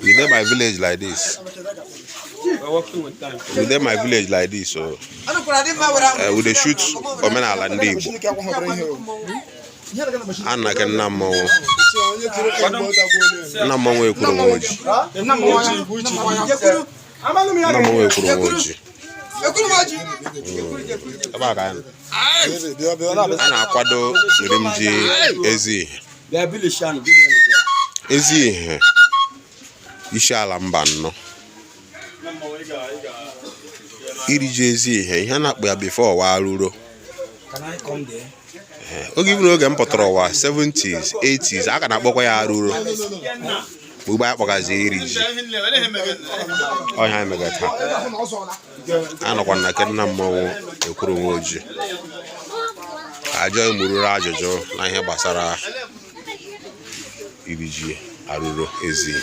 We dey my village like this. We dey my village like this, so we dey shoot omenala ndị Igbo. Anna ke nna mmọnwụ Ekwuru nwoji. Nna mmọnwụ Ekwuru nwoji. A na-akwado nri m ji Ezihe. Ezihe isi ala mba nnọ. Iri ji Ezihe ihe na-akpọ ya before wa arụrụ. Oge ibu n'oge m pụtara ụwa 70s 80s aka na-akpọkwa ya arụrụ. Mgbe anyị kpọgazi iri ji ọhịa emega taa. Anọkwa na nna mmọnwụ Ekwuru nwoji. Ajọ emururu ajụjụ na ihe gbasara iri ji arụrụ Ezihe.